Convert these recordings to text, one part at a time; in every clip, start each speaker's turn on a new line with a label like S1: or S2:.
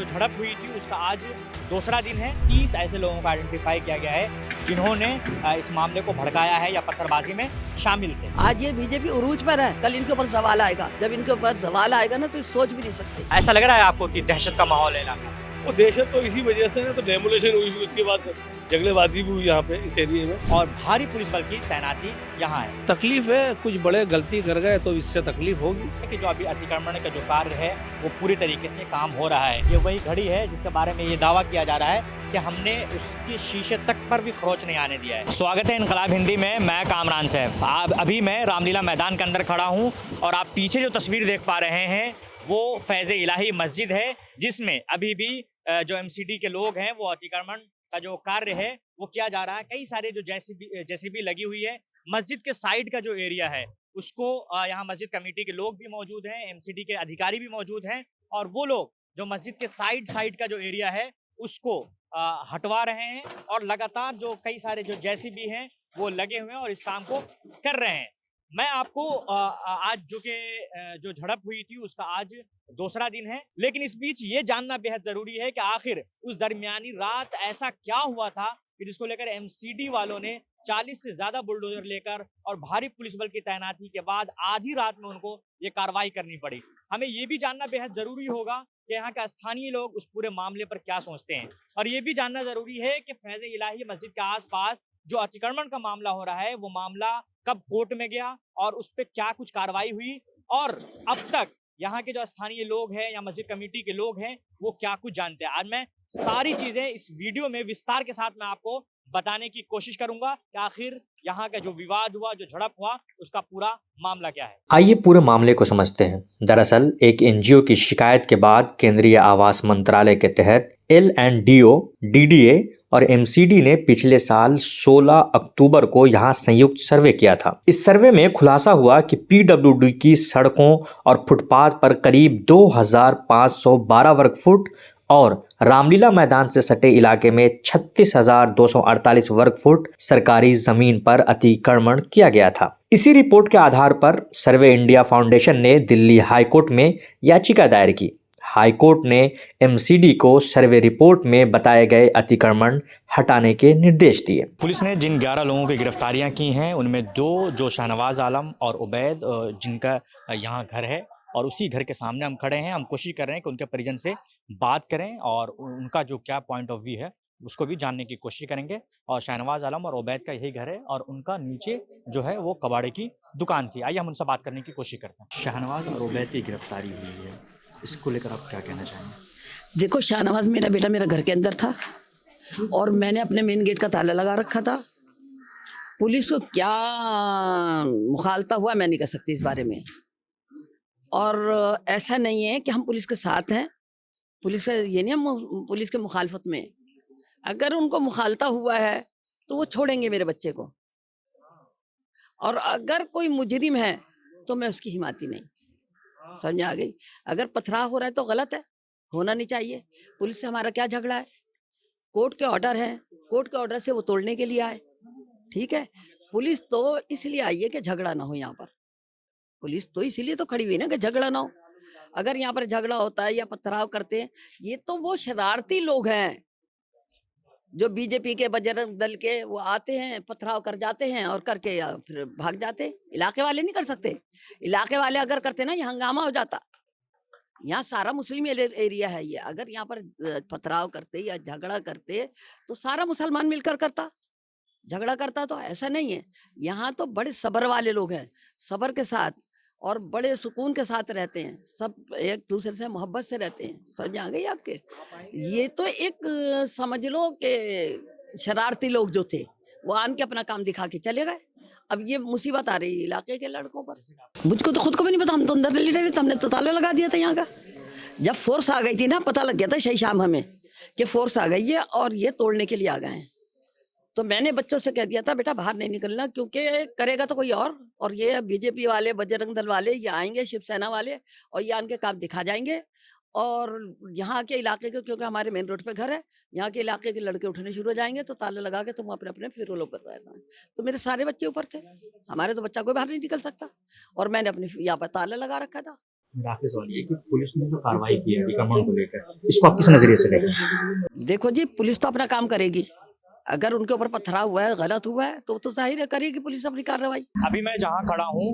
S1: जो झड़प हुई थी उसका आज दूसरा दिन है। 30 ऐसे लोगों को आइडेंटिफाई किया गया है जिन्होंने इस मामले को भड़काया है या पत्थरबाजी में शामिल थे।
S2: आज ये बीजेपी उरूज पर है, कल इनके ऊपर सवाल आएगा। जब इनके ऊपर सवाल आएगा ना तो सोच भी नहीं सकते।
S1: ऐसा लग रहा है आपको कि दहशत का माहौल है इलाके में?
S3: वो दहशत तो इसी वजह से ना, तो डेमोलेशन हुई, फिर उसके बाद जंगलेबाजी भी हुई यहाँ पे इस एरिया में,
S1: और भारी पुलिस बल की तैनाती यहाँ है।
S3: तकलीफ है। कुछ बड़े गलती कर गए तो इससे तकलीफ होगी।
S1: कि जो अभी अतिक्रमण का जो कार्य है वो पूरी तरीके से काम हो रहा है। ये वही घड़ी है जिसके बारे में ये दावा किया जा रहा है कि हमने उसकी शीशे तक पर भी खरोच नहीं आने दिया है। स्वागत है इनकलाब हिंदी में, मैं कामरान सैफ। अभी मैं रामलीला मैदान के अंदर खड़ा हूँ और आप पीछे जो तस्वीर देख पा रहे हैं वो फैज़ इलाही मस्जिद है, जिसमें अभी भी जो एमसीडी के लोग हैं वो अतिक्रमण का जो कार्य है वो किया जा रहा है। कई सारे जो जेसीबी लगी हुई है। मस्जिद के साइड का जो एरिया है उसको यहाँ मस्जिद कमेटी के लोग भी मौजूद हैं, एमसीडी के अधिकारी भी मौजूद हैं, और वो लोग जो मस्जिद के साइड का जो एरिया है उसको हटवा रहे हैं, और लगातार जो कई सारे जो जेसीबी हैं वो लगे हुए हैं और इस काम को कर रहे हैं। मैं आपको आज जो झड़प हुई थी उसका आज दूसरा दिन है, लेकिन इस बीच ये जानना बेहद जरूरी है कि आखिर उस दरमियानी रात ऐसा क्या हुआ था कि जिसको लेकर एमसीडी वालों ने 40 से ज्यादा बुलडोजर लेकर और भारी पुलिस बल की तैनाती के बाद आज ही रात में उनको ये कार्रवाई करनी पड़ी। हमें ये भी जानना बेहद जरूरी होगा कि यहाँ के स्थानीय लोग उस पूरे मामले पर क्या सोचते हैं, और ये भी जानना जरूरी है कि फैज़ इलाही मस्जिद के आसपास जो अतिक्रमण का मामला हो रहा है वो मामला कब कोर्ट में गया और उस पर क्या कुछ कार्रवाई हुई, और अब तक यहाँ के जो स्थानीय लोग हैं या मस्जिद कमेटी के लोग हैं वो क्या कुछ जानते हैं। आज मैं सारी चीजें इस वीडियो में विस्तार के साथ मैं आपको बताने की कोशिश करूंगा कि आखिर यहाँ का जो विवाद हुआ, जो झड़प हुआ, उसका पूरा मामला क्या है।
S4: आइए पूरे मामले को समझते हैं। दरअसल एक एनजीओ की शिकायत के बाद केंद्रीय आवास मंत्रालय के तहत एल&डीओ, डीडीए और एमसीडी ने पिछले साल 16 अक्टूबर को यहाँ संयुक्त सर्वे किया था। इस सर्वे में खुलासा हुआ कि पीडब्ल्यूडी की सड़कों और फुटपाथ पर करीब 2512 वर्ग फुट और रामलीला मैदान से सटे इलाके में 36,248 वर्ग फुट सरकारी जमीन पर अतिक्रमण किया गया था। इसी रिपोर्ट के आधार पर सर्वे इंडिया फाउंडेशन ने दिल्ली हाईकोर्ट में याचिका दायर की। हाईकोर्ट ने एमसीडी को सर्वे रिपोर्ट में बताए गए अतिक्रमण हटाने के निर्देश दिए।
S1: पुलिस ने जिन 11 लोगों की गिरफ्तारियां की हैं उनमें 2 जो शाहनवाज आलम और उबैद, जिनका यहाँ घर है और उसी घर के सामने हम खड़े हैं। हम कोशिश कर रहे हैं कि उनके परिजन से बात करें और उनका जो क्या पॉइंट ऑफ व्यू है उसको भी जानने की कोशिश करेंगे। और शाहनवाज आलम और उबैद का यही घर है और उनका नीचे जो है वो कबाड़े की दुकान थी। आइए हम उनसे बात करने की कोशिश करते हैं। शाहनवाज और उबैद की गिरफ्तारी हुई है, इसको लेकर आप क्या कहना चाहेंगे?
S2: देखो, शाहनवाज मेरा बेटा मेरा घर के अंदर था और मैंने अपने मेन गेट का ताला लगा रखा था। पुलिस को क्या मुखालता हुआ मैं नहीं कह सकती इस बारे में, और ऐसा नहीं है कि हम पुलिस के साथ हैं। पुलिस ये नहीं हम पुलिस के मुखालफत में। अगर उनको मुखालता हुआ है तो वो छोड़ेंगे मेरे बच्चे को, और अगर कोई मुजरिम है तो मैं उसकी हिमायती नहीं। समझ आ गई? अगर पथराव हो रहा है तो गलत है, होना नहीं चाहिए। पुलिस से हमारा क्या झगड़ा है? कोर्ट के ऑर्डर है, कोर्ट के ऑर्डर से वो तोड़ने के लिए आए। ठीक है, पुलिस तो इसलिए आई है कि झगड़ा ना हो। यहाँ पर पुलिस तो इसीलिए तो खड़ी हुई ना कि झगड़ा ना हो। अगर यहाँ पर झगड़ा होता है या पथराव करते हैं, ये तो वो शरारती लोग हैं जो बीजेपी के, बजरंग दल के, वो आते हैं, पथराव कर जाते हैं और करके या फिर भाग जाते। इलाके वाले नहीं कर सकते। इलाके वाले अगर करते ना, ये हंगामा हो जाता। यहाँ सारा मुस्लिम एरिया है ये। अगर यहाँ पर पथराव करते या झगड़ा करते तो सारा मुसलमान मिलकर करता, झगड़ा करता। तो ऐसा नहीं है। यहाँ तो बड़े सब्र वाले लोग हैं, सब्र के साथ और बड़े सुकून के साथ रहते हैं। सब एक दूसरे से मोहब्बत से रहते हैं। समझ आ गई आपके? ये तो एक समझ लो कि शरारती लोग जो थे वो आन के अपना काम दिखा के चले गए। अब ये मुसीबत आ रही है इलाके के लड़कों पर। मुझको तो खुद को भी नहीं पता, हम तो अंदर लेटे हुए थे, हमने तो ताला लगा दिया था यहाँ का। जब फोर्स आ गई थी ना, पता लग गया था सही शाम हमें कि फोर्स आ गई है और ये तोड़ने के लिए आ गए हैं। तो मैंने बच्चों से कह दिया था, बेटा बाहर नहीं निकलना, क्योंकि करेगा तो कोई और ये बीजेपी वाले, बजरंग दल वाले ये आएंगे, शिवसेना वाले, और ये आके काम दिखा जाएंगे। और यहाँ के इलाके के, क्योंकि हमारे मेन रोड पे घर है, यहाँ के इलाके के लड़के उठने शुरू हो जाएंगे, तो ताला लगा के तुम अपने अपने फिरोलों पर रहना। तो मेरे सारे बच्चे ऊपर थे, हमारे तो बच्चा कोई बाहर नहीं निकल सकता, और मैंने अपने यहाँ पर ताला लगा रखा था।
S1: आखिरी सवाल ये कि पुलिस ने जो कार्रवाई की है अतिक्रमण को लेकर, इसको आप किस नजरिए से देख रहे हैं?
S2: देखो जी, पुलिस तो अपना काम करेगी। अगर उनके ऊपर पथराव हुआ है, गलत हुआ है, तो जाहिर है करेगी पुलिस अपनी कार्रवाई।
S1: अभी मैं जहाँ खड़ा हूँ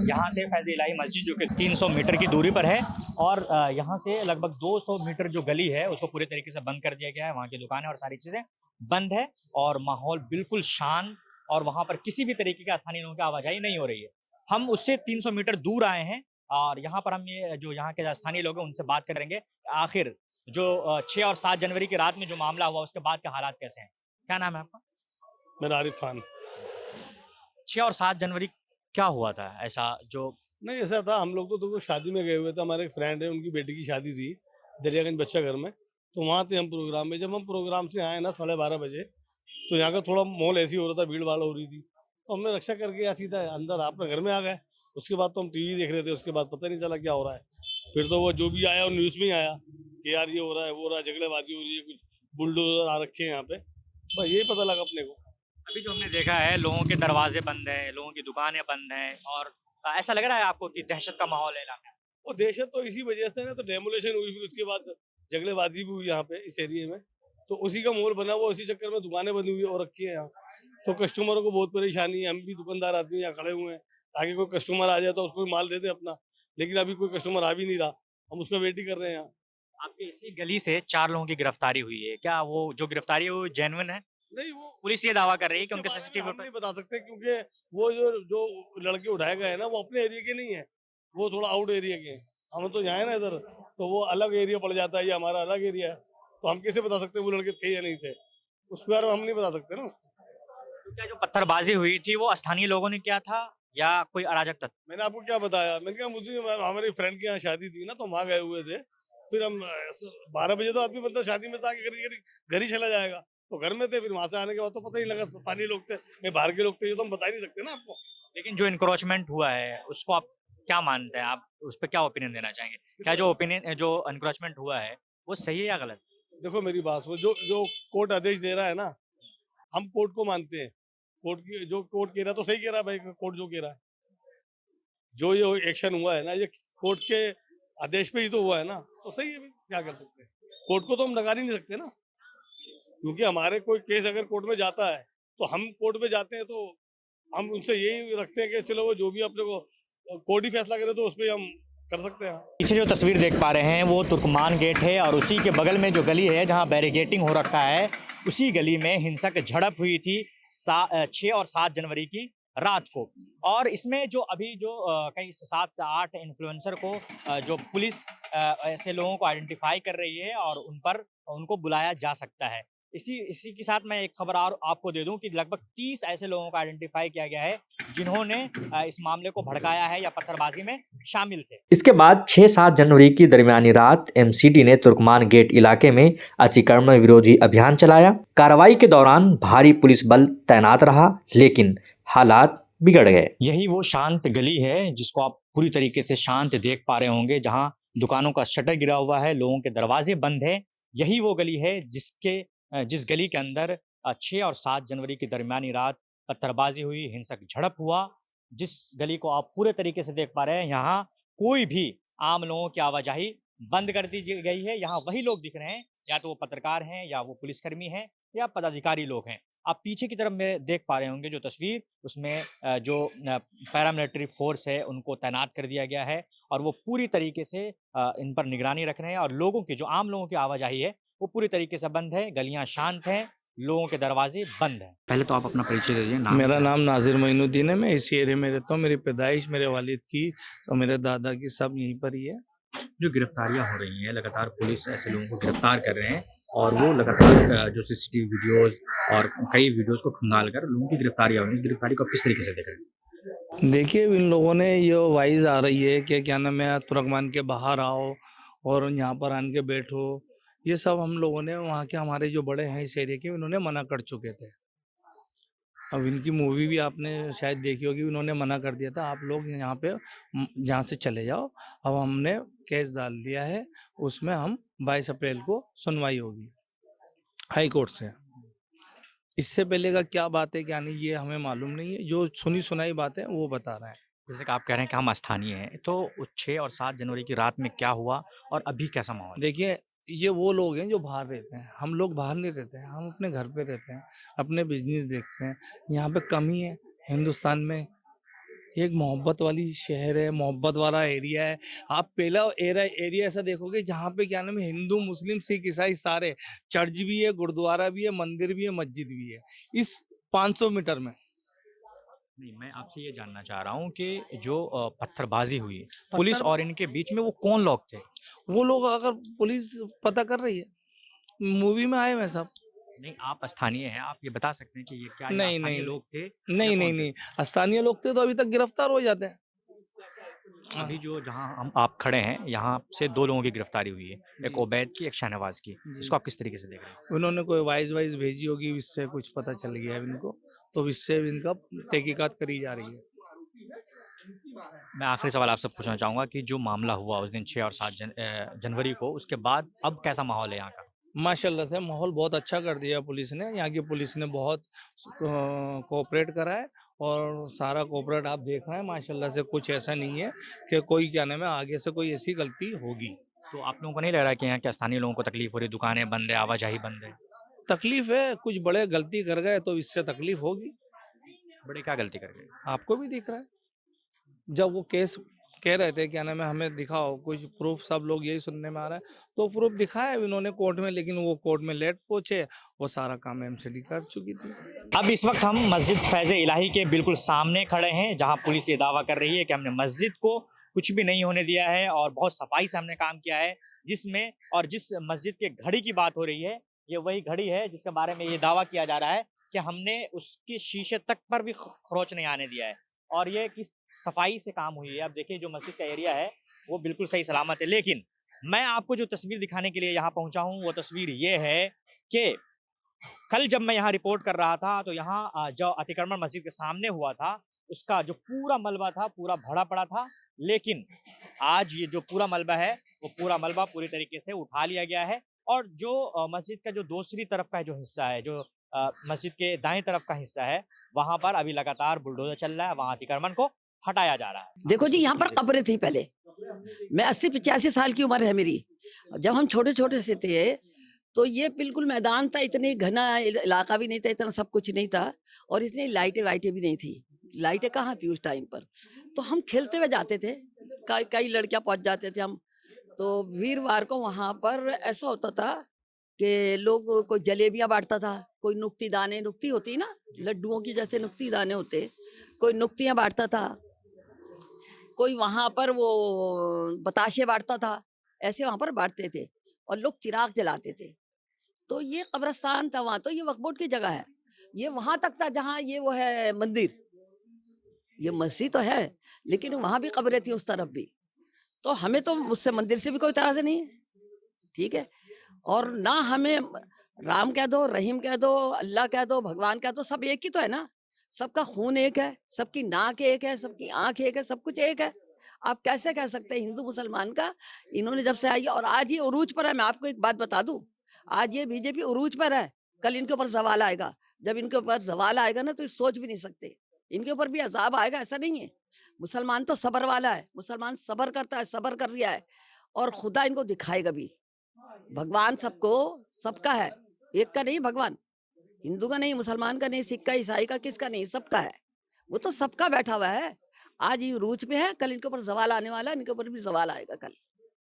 S1: यहाँ से फैज़ इलाही मस्जिद जो कि 300 मीटर की दूरी पर है और यहाँ से लगभग 200 मीटर जो गली है उसको पूरे तरीके से बंद कर दिया गया है। वहाँ की दुकानें और सारी चीज़ें बंद है और माहौल बिल्कुल शांत और वहाँ पर किसी भी तरीके के स्थानीय लोगों की आवाजाही नहीं हो रही है। हम उससे 300 मीटर दूर आए हैं और यहाँ पर हम ये जो यहाँ के स्थानीय लोग हैं उनसे बात करेंगे। आखिर जो 6 और 7 जनवरी की रात में जो मामला हुआ उसके बाद के हालात कैसे हैं? क्या नाम है आपका?
S3: मेरा आरिफ खान।
S1: 6 और 7 जनवरी क्या हुआ था ऐसा जो?
S3: नहीं, ऐसा था, हम लोग तो शादी में गए हुए थे। हमारे एक फ्रेंड है, उनकी बेटी की शादी थी दरियागंज बच्चा घर में, तो वहाँ थे हम प्रोग्राम में। जब हम प्रोग्राम से आए ना 12:30 बजे, तो यहाँ का थोड़ा माहौल ऐसी हो रहा था, भीड़ भाड़ हो रही थी, तो हमने रक्षा करके यहाँ सीधा अंदर अपने घर में आ गए। उसके बाद तो हम टीवी देख रहे थे, उसके बाद पता नहीं चला क्या हो रहा है। फिर तो वो जो भी आया वो न्यूज़ में ही आया कि यार ये हो रहा है, वो हो रहा है, झगड़ेबाजी हो रही है, कुछ बुलडोजर आ रखे हैं यहाँ पे, बस यही पता लगा अपने को।
S1: अभी जो हमने देखा है लोगों के दरवाजे बंद हैं, लोगों की दुकानें बंद हैं और ऐसा लग रहा है आपको कि दहशत का माहौल है इलाके में?
S3: और दहशत तो इसी वजह से ना, तो डेमोलेशन हुई, फिर उसके बाद झगड़ेबाजी भी हुई यहाँ पे इस एरिया में, तो उसी का माहौल बना हुआ। उसी चक्कर में दुकानें बनी हुई और रखी है यहाँ, तो कस्टमरों को बहुत परेशानी है। हम भी दुकानदार आदमी यहाँ खड़े हुए हैं ताकि कोई कस्टमर आ जाए तो उसको माल दे दे अपना, लेकिन अभी कोई कस्टमर आ भी नहीं रहा, हम उसका वेट ही कर रहे हैं यहाँ।
S1: आपके इसी गली से 4 लोगों की गिरफ्तारी हुई है, क्या वो जो गिरफ्तारी है वो जेन्युइन है?
S3: नहीं, वो
S1: पुलिस ये दावा कर रही है कि
S3: उसके
S1: उनके
S3: बारे में
S1: सीसीटीवी
S3: हम नहीं बता सकते, क्योंकि वो जो जो लड़के उठाए गए हैं ना, वो अपने एरिया के नहीं है, वो थोड़ा आउट एरिया के हैं। हम तो यहाँ है ना इधर, तो वो अलग एरिया पड़ जाता है, ये हमारा अलग एरिया है, तो हम कैसे बता सकते हैं वो लड़के थे या नहीं थे, उस बारे में हम नहीं बता सकते ना।
S1: तो क्या जो पत्थरबाजी हुई थी वो स्थानीय लोगों ने किया था या कोई अराजक तत्व?
S3: मैंने आपको क्या बताया, मैंने कहा मुझे हमारी फ्रेंड के यहाँ शादी थी ना, तो हम वहाँ गए हुए थे। फिर हम 12 बजे तो आदमी बंदा शादी में था कि घर ही चला जाएगा, तो घर में थे। फिर वहाँ से आने के बाद तो पता ही नहीं लगा स्थानीय लोग थे या बाहर के लोग थे, ये तो हम बता ही नहीं सकते ना आपको।
S1: लेकिन जो इनक्रोचमेंट हुआ है उसको आप क्या मानते हैं? आप उस पर क्या ओपिनियन देना चाहेंगे? क्या जो इनक्रोचमेंट हुआ है वो सही है या गलत?
S3: देखो मेरी बात सुनो, जो जो कोर्ट आदेश दे रहा है ना, हम कोर्ट को मानते हैं। कोर्ट की जो कोर्ट कह रहा है तो सही कह रहा है भाई, कोर्ट जो कह रहा है, जो ये एक्शन हुआ है ना, ये कोर्ट के आदेश पे ही तो हुआ है ना, तो सही है भाई, क्या कर सकते हैं। कोर्ट को तो हम नकार ही नहीं सकते ना, क्योंकि हमारे कोई केस अगर कोर्ट में जाता है तो हम कोर्ट में जाते हैं, तो हम उनसे यही रखते हैं कि चलो वो जो भी अपने को कोर्ट ही फैसला करे तो उस पर हम कर सकते हैं।
S1: पीछे जो तस्वीर देख पा रहे हैं वो तुर्कमान गेट है और उसी के बगल में जो गली है जहां बैरिकेटिंग हो रखा है, उसी गली में हिंसक झड़प हुई थी 6 और 7 जनवरी की रात को। और इसमें जो अभी जो कई 7 से 8 इन्फ्लुएंसर को जो पुलिस ऐसे लोगों को आइडेंटिफाई कर रही है और उनको बुलाया जा सकता है। इसी के साथ मैं एक खबर और आपको दे दूं कि लगभग 30 ऐसे लोगों को आइडेंटिफाई किया गया है जिन्होंने इस मामले को भड़काया है या पत्थरबाजी में शामिल थे।
S4: इसके बाद 6-7 जनवरी की दरमियानी रात एमसीडी ने तुर्कमान गेट इलाके में अतिक्रमण विरोधी अभियान चलाया। कार्रवाई के दौरान भारी पुलिस बल तैनात रहा, लेकिन हालात बिगड़ गए। यही वो शांत गली है जिसको आप पूरी तरीके से शांत देख पा रहे होंगे, जहां दुकानों का शटर गिरा हुआ है, लोगों के दरवाजे बंद है। यही वो गली है जिस गली के अंदर 6 और 7 जनवरी की दरमियानी रात पत्थरबाजी हुई, हिंसक झड़प हुआ। जिस गली को आप पूरे तरीके से देख पा रहे हैं, यहाँ कोई भी आम लोगों की आवाजाही बंद कर दी गई है। यहाँ वही लोग दिख रहे हैं, या तो वो पत्रकार हैं या वो पुलिसकर्मी हैं या पदाधिकारी लोग हैं। आप पीछे की तरफ में देख पा रहे होंगे जो तस्वीर, उसमें जो पैरामिलिट्री फोर्स है उनको तैनात कर दिया गया है और वो पूरी तरीके से इन पर निगरानी रख रहे हैं और लोगों की जो आम लोगों की आवाजाही है वो पूरी तरीके से बंद है। गलियां शांत हैं, लोगों के दरवाजे बंद हैं। पहले तो आप अपना परिचय दीजिए।
S5: मेरा नाम नाजिर मोइनुद्दीन है। मैं इस एरिया में रहता हूँ। मेरी पैदाइश मेरे वालिद की और मेरे दादा की सब यहीं पर ही है।
S1: जो गिरफ्तारियां हो रही हैं, लगातार पुलिस ऐसे लोगों को गिरफ्तार कर रहे हैं और वो लगातार जो सीसीटीवी वीडियोस और कई वीडियोस को खंगाल कर लोगों की गिरफ्तारियां हो रही हैं। इस गिरफ्तारी को आप किस तरीके से देख रहे हैं?
S5: देखिए, इन लोगों ने ये वाइज आ रही है कि क्या नाम है, तुर्कमान के बाहर आओ और यहाँ पर आन के बैठो। ये सब हम लोगों ने वहाँ के हमारे जो बड़े हैं इस एरिया के, उन्होंने मना कर चुके थे। अब इनकी मूवी भी आपने शायद देखी होगी, उन्होंने मना कर दिया था आप लोग यहाँ पे यहाँ से चले जाओ। अब हमने केस डाल दिया है, उसमें हम 22 अप्रैल को सुनवाई होगी हाई कोर्ट से। इससे पहले का क्या बात है क्या नहीं, ये हमें मालूम नहीं है। जो सुनी सुनाई बात है वो बता रहे हैं।
S1: जैसे कि आप कह रहे हैं कि हम स्थानीय हैं, तो 6 और 7 जनवरी की रात में क्या हुआ और अभी कैसा माहौल है?
S5: देखिए, ये वो लोग हैं जो बाहर रहते हैं, हम लोग बाहर नहीं रहते हैं, हम अपने घर पे रहते हैं, अपने बिजनेस देखते हैं। यहाँ पे कमी है हिंदुस्तान में, एक मोहब्बत वाली शहर है, मोहब्बत वाला एरिया है। आप पहला एरिया ऐसा देखोगे जहाँ पे क्या नाम है, हिंदू मुस्लिम सिख ईसाई सारे, चर्च भी है, गुरुद्वारा भी है, मंदिर भी है, मस्जिद भी है इस 500 मीटर में।
S1: नहीं, मैं आपसे ये जानना चाह रहा हूँ कि जो पत्थरबाजी हुई, पुलिस और इनके बीच में वो कौन लोग थे?
S5: वो लोग अगर पुलिस पता कर रही है, मूवी में आए हुए हैं सब।
S1: नहीं, आप स्थानीय हैं, आप ये बता सकते हैं कि ये क्या ये
S5: नहीं
S1: स्थानीय
S5: नहीं
S1: लोग थे या
S5: नहीं नहीं
S1: कौन थे?
S5: नहीं, स्थानीय लोग थे तो अभी तक गिरफ्तार हो जाते हैं।
S1: अभी जो जहाँ हम आप खड़े हैं, यहाँ से 2 लोगों की गिरफ्तारी हुई है, एक
S5: जी।
S1: उबैद की, एक शाहनवाज की।
S5: जी।
S1: इसको आप किस तरीके से देख रहे हैं?
S5: उन्होंने कोई वाइज भेजी होगी, इससे कुछ पता चल गया है इनको, तो इससे इनका तहकीकात करी जा रही है।
S1: मैं आखिरी सवाल आपसे पूछना चाहूँगा कि जो मामला हुआ उस दिन 6 और 7 जनवरी को, उसके बाद अब कैसा माहौल है यहाँ का?
S5: माशाल्लाह से माहौल बहुत अच्छा कर दिया पुलिस ने, यहाँ की पुलिस ने बहुत कोऑपरेट करा है और सारा कोऑपरेट आप देख रहे हैं माशाल्लाह से। कुछ ऐसा नहीं है कि कोई क्या नाम है आगे से कोई ऐसी गलती होगी।
S1: तो आप लोगों को नहीं लग रहा है कि यहाँ के स्थानीय लोगों को तकलीफ हो रही है, दुकानें बंद है, आवाजाही बंद है?
S5: तकलीफ है, कुछ बड़े गलती कर गए तो इससे तकलीफ होगी।
S1: बड़े क्या गलती कर गए?
S5: आपको भी दिख रहा है, जब वो केस कह रहे थे क्या नाम है हमें दिखाओ कुछ प्रूफ, सब लोग यही सुनने में आ रहा है, तो प्रूफ दिखाया इन्होंने कोर्ट में, लेकिन वो कोर्ट में लेट पहुंचे, वो सारा काम एमसीडी कर चुकी थी।
S1: अब इस वक्त हम मस्जिद फैज़ इलाही के बिल्कुल सामने खड़े हैं, जहां पुलिस ये दावा कर रही है कि हमने मस्जिद को कुछ भी नहीं होने दिया है और बहुत सफाई से हमने काम किया है। जिसमें और जिस मस्जिद के घड़ी की बात हो रही है, ये वही घड़ी है जिसके बारे में ये दावा किया जा रहा है कि हमने उसके शीशे तक पर भी खरोच नहीं आने दिया है और ये किस सफाई से काम हुई है। अब देखिए जो मस्जिद का एरिया है वो बिल्कुल सही सलामत है, लेकिन मैं आपको जो तस्वीर दिखाने के लिए यहाँ पहुँचा हूँ वो तस्वीर ये है कि कल जब मैं यहाँ रिपोर्ट कर रहा था तो यहाँ जो अतिक्रमण मस्जिद के सामने हुआ था उसका जो पूरा मलबा था पूरा भरा पड़ा था, लेकिन आज ये जो पूरा मलबा है वो पूरा मलबा पूरी तरीके से उठा लिया गया है और जो मस्जिद का जो दूसरी तरफ का जो हिस्सा है, जो मस्जिद के दाएं तरफ का हिस्सा है, वहां पर अभी लगातार बुलडोजर चल रहा है, वहां अतिक्रमण को हटाया जा रहा है।
S2: देखो जी, यहाँ पर कब्रें थी पहले। मैं 80-85 साल की उम्र है मेरी। जब हम छोटे छोटे से थे तो ये बिल्कुल मैदान था, इतनी घना इलाका भी नहीं था, इतना सब कुछ नहीं था और इतनी लाइटें वाइटें भी नहीं थी। लाइटें कहाँ थी उस टाइम पर? तो हम खेलते हुए जाते थे, कई लड़कियां पहुंच जाते थे हम। तो वीरवार को वहां पर ऐसा होता था कि लोग कोई जलेबियां बांटता था, कोई नुक्ती दाने, नुक्ती होती ना लड्डुओं की जैसे नुक्ती दाने होते, कोई नुक्तियां बांटता था, कोई वहां पर वो बताशे बांटता था, ऐसे वहां पर बांटते थे और लोग चिराग जलाते थे। तो ये कब्रिस्तान था वहां, तो ये वक्फ बोर्ड की जगह है। ये वहां तक था जहाँ ये वो है मंदिर, ये मस्जिद तो है लेकिन वहां भी कब्रें थी उस तरफ भी। तो हमें तो उससे मंदिर से भी कोई तराज नहीं है, ठीक है। और ना हमें राम कह दो, रहीम कह दो, अल्लाह कह दो, भगवान कह दो, सब एक ही तो है ना। सबका खून एक है, सबकी नाक एक है, सबकी आंख एक है, सब कुछ एक है। आप कैसे कह सकते हैं हिंदू मुसलमान का? इन्होंने जब से आई और आज ये उरूज पर है। मैं आपको एक बात बता दूं, आज ये बीजेपी उरूज पर है, कल इनके ऊपर सवाल आएगा। जब इनके ऊपर सवाल आएगा ना तो ये सोच भी नहीं सकते, इनके ऊपर भी अजाब आएगा। ऐसा नहीं है, मुसलमान तो सबर वाला है, मुसलमान सबर करता है, सबर कर रहा है और खुदा इनको दिखाएगा भी। भगवान सबको, सबका है, एक का नहीं भगवान, हिंदू का नहीं, मुसलमान का नहीं, सिख का, ईसाई का, किसका नहीं, सबका है। वो तो सबका बैठा हुआ है। आज ये रूज पे है, कल इनके ऊपर सवाल आने वाला है, इनके ऊपर भी सवाल आएगा कल।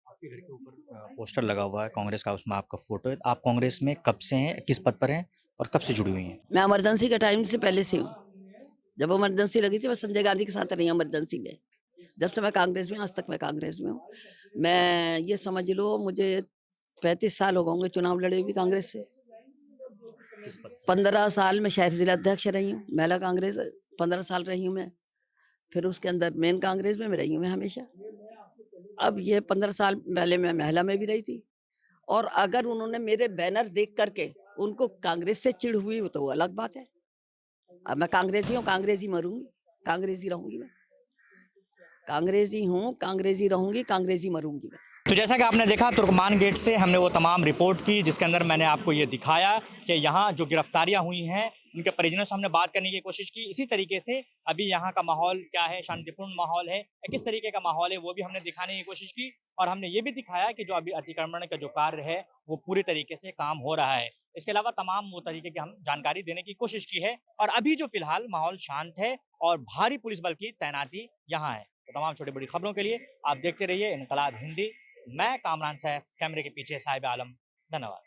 S1: आपके घर के ऊपर पोस्टर लगा हुआ है कांग्रेस का, उसमें आपका फोटो है। आप कांग्रेस में कब से हैं, किस पद पर हैं और कब से जुड़ी हुई हैं?
S2: मैं इमरजेंसी के टाइम से पहले से हूँ। जब इमरजेंसी लगी थी मैं संजय गांधी के साथ रही इमरजेंसी में। जब से मैं कांग्रेस में, आज तक मैं कांग्रेस में हूँ। मैं ये समझ लो मुझे 35 साल हो गए होंगे चुनाव लड़े भी कांग्रेस से। 15 साल में शहर जिला अध्यक्ष रही हूँ, महिला कांग्रेस 15 साल रही हूँ मैं। फिर उसके अंदर मेन कांग्रेस में रही हूँ मैं हमेशा। अब ये 15 साल पहले मैं महिला में भी रही थी। और अगर उन्होंने मेरे बैनर देख करके उनको कांग्रेस से चिढ़ हुई तो वो अलग बात है। अब मैं कांग्रेसी हूँ, कांग्रेसी मरूंगी, कांग्रेसी रहूंगी मैं, कांग्रेसी हूँ, कांग्रेसी रहूंगी, कांग्रेसी मरूंगी मैं।
S1: तो जैसा कि आपने देखा तुर्कमान गेट से हमने वो तमाम रिपोर्ट की जिसके अंदर मैंने आपको ये दिखाया कि यहाँ जो गिरफ्तारियाँ हुई हैं उनके परिजनों से हमने बात करने की कोशिश की। इसी तरीके से अभी यहाँ का माहौल क्या है, शांतिपूर्ण माहौल है या किस तरीके का माहौल है, वो भी हमने दिखाने की कोशिश की। और हमने ये भी दिखाया कि जो अभी अतिक्रमण का जो कार्य है वो पूरी तरीके से काम हो रहा है। इसके अलावा तमाम वो तरीके की हम जानकारी देने की कोशिश की है। और अभी जो फिलहाल माहौल शांत है और भारी पुलिस बल की तैनाती यहाँ है। तो तमाम छोटी बड़ी खबरों के लिए आप देखते रहिए इनकलाब हिंदी। मैं कामरान सैफ, कैमरे के पीछे साहिब आलम। धन्यवाद।